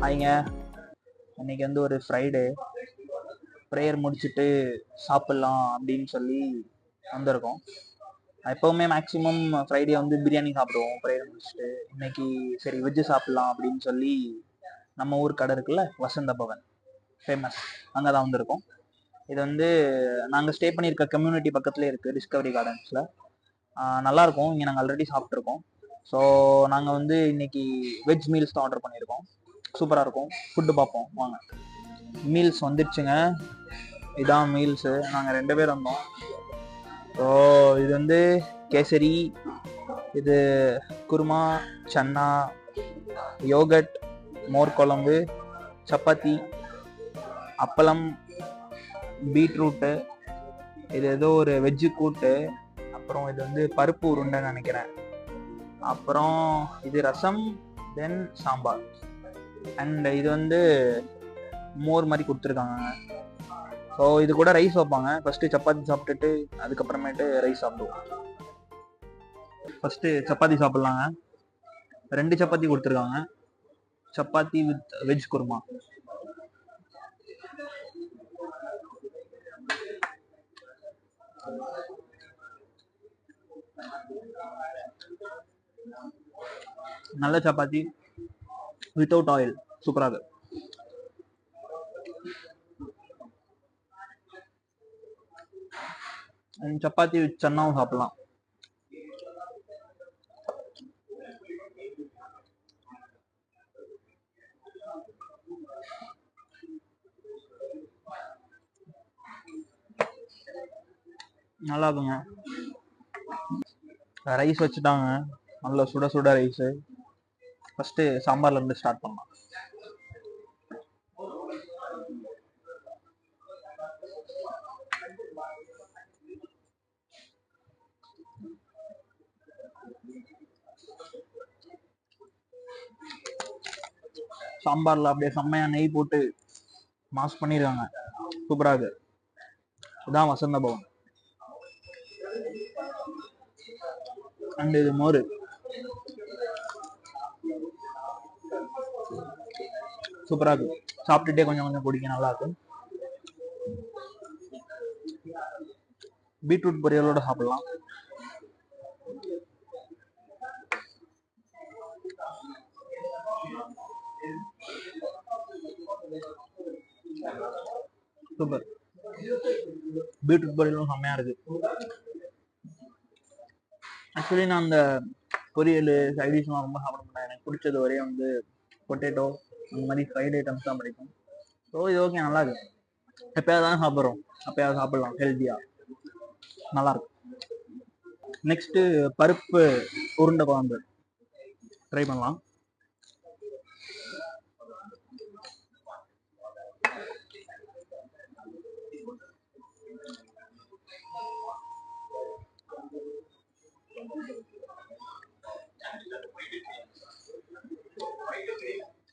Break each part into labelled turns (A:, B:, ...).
A: ஹாய்ங்க, இன்னைக்கு வந்து ஒரு ஃப்ரைடே ப்ரேயர் முடிச்சுட்டு சாப்பிட்லாம் அப்படின்னு சொல்லி வந்திருக்கோம். எப்போவுமே மேக்ஸிமம் ஃப்ரைடே வந்து பிரியாணி சாப்பிடுவோம் ப்ரேயர் முடிச்சுட்டு. இன்னைக்கு சரி வெஜ்ஜு சாப்பிட்லாம் அப்படின்னு சொல்லி நம்ம ஊர் கடை இருக்குல்ல, வசந்த பவன் ஃபேமஸ், அங்கே தான் வந்திருக்கோம். இது வந்து நாங்கள் ஸ்டே பண்ணியிருக்க கம்யூனிட்டி பக்கத்துலேயே இருக்குது, டிஸ்கவரி கார்டன்ஸில். நல்லாயிருக்கும், இங்கே நாங்கள் ஆல்ரெடி சாப்பிட்ருக்கோம். ஸோ நாங்கள் வந்து இன்னைக்கு வெஜ் மீல்ஸ் தான் ஆர்டர் பண்ணியிருக்கோம். சூப்பராக இருக்கும், ஃபுட்டு பார்ப்போம் வாங்க. மீல்ஸ் வந்துடுச்சுங்க, இதான் மீல்ஸு. நாங்கள் 2 பேர் வந்தோம். ஸோ இது வந்து கேசரி, இது குருமா, சன்னா, யோகட், மோர் குழம்பு, சப்பாத்தி, அப்பளம், பீட்ரூட்டு, இது ஏதோ ஒரு வெஜ்ஜு கூட்டு, அப்புறம் இது வந்து பருப்பு உருண்டைன்னு நினைக்கிறேன், அப்புறம் இது ரசம், தென் சாம்பார், அண்ட் இது வந்து மோர் மாதிரி கொடுத்துருக்காங்க. ஸோ இது கூட ரைஸ் வைப்பாங்க. ஃபஸ்ட்டு சப்பாத்தி சாப்பிட்டுட்டு அதுக்கப்புறமேட்டு ரைஸ் சாப்பிடுவோம். ஃபஸ்ட்டு சப்பாத்தி சாப்பிட்லாங்க. 2 சப்பாத்தி கொடுத்துருக்காங்க, சப்பாத்தி வித் வெஜ் குருமா. நல்ல சப்பாத்தி வித்தவுட் ஆயில், சூப்பராக இருக்கு. சப்பாத்தி வித் சன்னாவும் சாப்பிடலாம். நல்லா இருக்குங்க. ரைஸ் வச்சுட்டாங்க, நல்ல சுட சுட ரைஸு. ஃபஸ்ட்டு சாம்பார்ல இருந்து ஸ்டார்ட் பண்ணலாம். சாம்பார்ல அப்படியே செம்மையா நெய் போட்டு மாஸ் பண்ணிருக்காங்க, சூப்பராக இருக்கு. இதுதான் வசந்த பவன். அண்ட் இது மோர், சூப்பராக இருக்கு. சாப்பிட்டுட்டே கொஞ்சம் கொஞ்சம் குடிக்க நல்லா இருக்கு. பீட்ரூட் பொரியலோட சாப்பிடலாம். சூப்பர், பீட்ரூட் பொரியலும் செம்மையா இருக்கு. ஆக்சுவலி நான் அந்த பொரியல் சைடிஷ்லாம் ரொம்ப சாப்பிட மாட்டேன். எனக்கு பிடிச்சது ஒரே வந்து பொட்டேட்டோ, அந்த மாதிரி ஃப்ரைட் ஐட்டம்ஸ் தான் பிடிக்கும். ஸோ இது ஓகே, நல்லா இருக்கு. எப்பயாவது தான் சாப்பிட்றோம், அப்பயாவது சாப்பிடலாம் ஹெல்த்தியாக, நல்லா இருக்கும். நெக்ஸ்ட்டு பருப்பு உருண்டை குழம்பு ட்ரை பண்ணலாம்.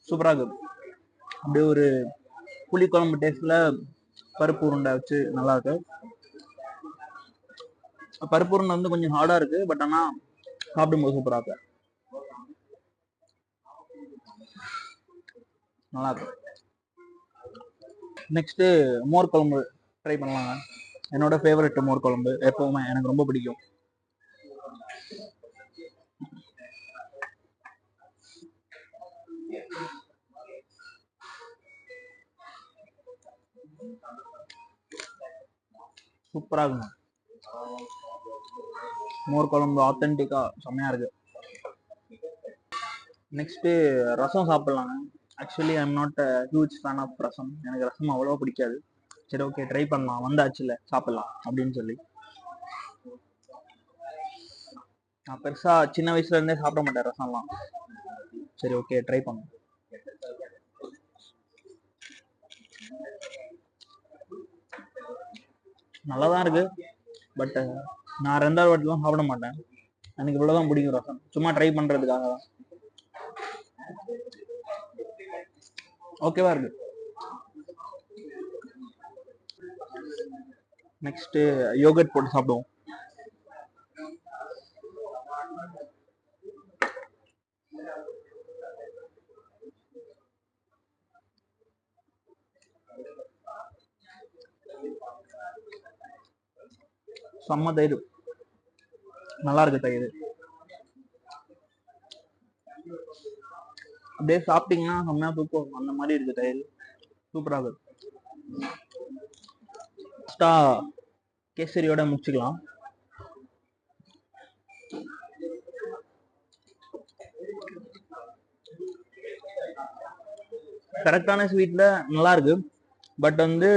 A: சூப்பராக இருக்கு. அப்படியே ஒரு புளிக்குழம்பு டேஸ்ட்ல பருப்பு உருண்டை வச்சு நல்லா இருக்கு. பருப்பு உருண்டை வந்து கொஞ்சம் ஹார்டா இருக்கு, பட் ஆனால் சாப்பிடும்போது சூப்பராக இருக்கு, நல்லா இருக்கு. நெக்ஸ்ட்டு மோர் குழம்பு ட்ரை பண்ணலாங்க. என்னோட ஃபேவரட் மோர் குழம்பு, எப்பவுமே எனக்கு ரொம்ப பிடிக்கும். சூப்பராக இருக்குங்க, மோர் குழம்பு ஆத்தென்டிக்கா செம்மையா இருக்கு. நெக்ஸ்ட்டு ரசம் சாப்பிட்லாங்க. Actually I am not a huge fan of rasam. எனக்கு ரசம் அவ்வளோ பிடிக்காது. சரி ஓகே, ட்ரை பண்ணலாம், வந்தாச்சுல சாப்பிட்லாம் அப்படின்னு சொல்லி. நான் பெருசாக சின்ன வயசுல இருந்தே சாப்பிட மாட்டேன் ரசம்லாம். சரி ஓகே, ட்ரை பண்ணலாம். நல்லா தான் இருக்கு, பட் நான் 2வது வாட்டிலாம் சாப்பிட மாட்டேன். எனக்கு இவ்வளோதான் பிடிக்கும் ரசம், சும்மா ட்ரை பண்ணுறதுக்காக தான். ஓகேவா இருக்கு. நெக்ஸ்ட்டு யோகட் போட்டு சாப்பிடுவோம். செம்ம தயிர், நல்லா இருக்கு தயிர். அப்படியே சாப்பிட்டீங்கன்னா செம்மையா தூக்கம் அந்த மாதிரி இருக்கு தயிர், சூப்பரா இருக்கு. கேசரியோட முடிச்சுக்கலாம். கரெக்டான ஸ்வீட்ல நல்லா இருக்கு. பட் வந்து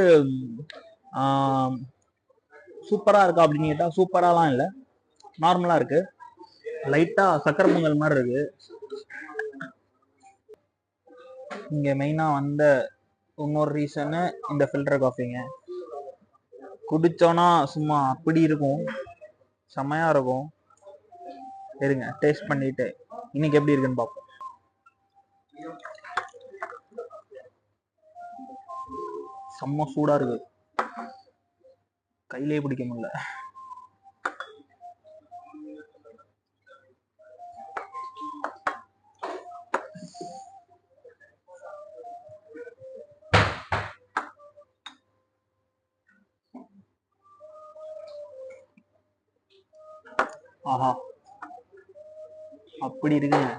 A: சூப்பரா இருக்கா அப்படின்னு கேட்டா சூப்பராலாம் இல்லை, நார்மலா இருக்கு. லைட்டா சக்கரை பொங்கல் மாதிரி இருக்கு. இங்க மெயினா வந்த இன்னொரு ரீசனு இந்த ஃபில்டர் காஃபிங்க. குடிச்சோன்னா சும்மா அப்படி இருக்கும், செம்மையா இருக்கும். இருங்க டேஸ்ட் பண்ணிட்டு இன்னைக்கு எப்படி இருக்குன்னு பார்ப்போம். செம்ம சூடா இருக்கு, கையிலே பிடிக்க முடியல. ஆஹா, அப்படி இருக்குங்க,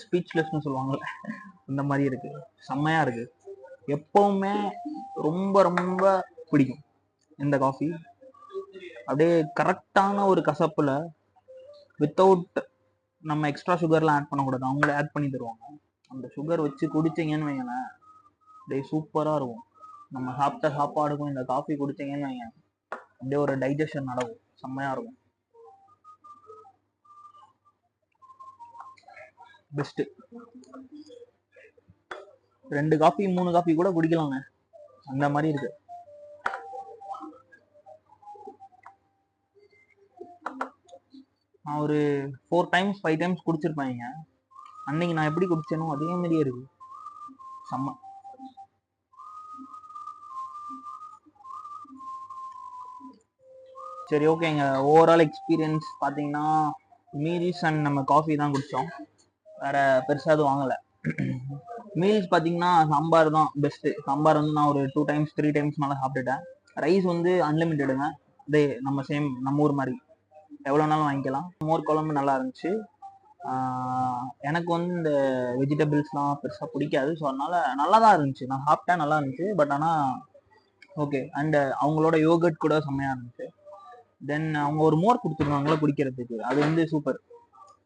A: ஸ்பீச்லெஸ்னு சொல்லுவாங்கல்ல அந்த மாதிரி இருக்கு, செம்மையா இருக்கு. எப்பவுமே ரொம்ப ரொம்ப பிடிக்கும் இந்த காஃபி. அப்படியே கரெக்டான ஒரு கசப்புல, வித்தவுட் நம்ம எக்ஸ்ட்ரா சுகர்லாம் ஆட் பண்ணக்கூடாது, அவங்களே ஆட் பண்ணி தருவாங்க. அந்த சுகர் வச்சு குடிச்சிங்கன்னு வைங்களேன், அப்படியே சூப்பரா இருக்கும். நம்ம சாப்பிட்ட சாப்பாடுக்கும் இந்த காஃபி குடிச்சிங்கன்னு வைங்க, அப்படியே ஒரு டைஜஷன் நடக்கும், செம்மையா இருக்கும். பெஸ்ட். 2 காஃபி 3 காஃபி கூட குடிக்கலாங்க, அந்த மாதிரி இருக்கு. நான் ஒரு 4 டைம்ஸ் 5 டைம்ஸ் குடிச்சிருப்பேங்க. அன்னைக்கு நான் எப்படி குடிச்சேனோ அதே மாதிரியே இருக்கு, செம்ம. சரி ஓகேங்க, ஓவரால் எக்ஸ்பீரியன்ஸ் பார்த்தீங்கன்னா மீல்ஸ் அண்ட் நம்ம காஃபி தான் குடித்தோம், வேற பெருசாக எதுவும் வாங்கலை. மீல்ஸ் பார்த்தீங்கன்னா சாம்பார் தான் பெஸ்ட்டு. சாம்பார் வந்து நான் ஒரு 2 டைம்ஸ் 3 டைம்ஸ் மேலே சாப்பிட்டுட்டேன். ரைஸ் வந்து அன்லிமிட்டெடுங்க, அதே நம்ம சேம் நம்ம ஊர் மாதிரி எவ்வளோ நாளும் வாங்கிக்கலாம். மோர் குழம்பு நல்லா இருந்துச்சு. எனக்கு வந்து இந்த வெஜிடபிள்ஸ்லாம் பெருசாக பிடிக்காது, ஸோ அதனால நல்லா தான் இருந்துச்சு, நான் சாப்பிட்டேன், நல்லா இருந்துச்சு. பட் ஆனால் ஓகே. அண்ட் அவங்களோட யோகர்ட் கூட செம்மையாக இருந்துச்சு. தென் அவங்க ஒரு மோர் கொடுத்துருவாங்களா குடிக்கிறதுக்கு, அது வந்து சூப்பர்.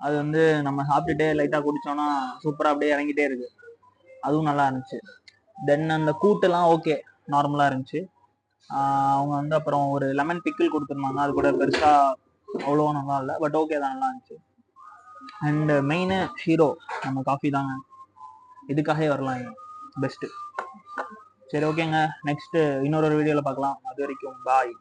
A: அது வந்து நம்ம சாப்பிட்டுட்டே லைட்டாக குடித்தோன்னா சூப்பராக அப்படியே இறங்கிட்டே இருக்கு, அதுவும் நல்லா இருந்துச்சு. தென் அந்த கூட்டெல்லாம் ஓகே, நார்மலாக இருந்துச்சு. அவங்க வந்து அப்புறம் ஒரு லெமன் பிக்கிள் கொடுத்துருந்தாங்க, அது கூட பெருசாக அவ்வளோவா நல்லா இல்லை, பட் ஓகே தான், நல்லா இருந்துச்சு. அண்ட் மெயினு ஹீரோ நம்ம காஃபி தாங்க, இதுக்காகவே வரலாம், பெஸ்ட்டு. சரி ஓகேங்க, நெக்ஸ்ட்டு இன்னொரு வீடியோவில் பார்க்கலாம். அது வரைக்கும் பாய்.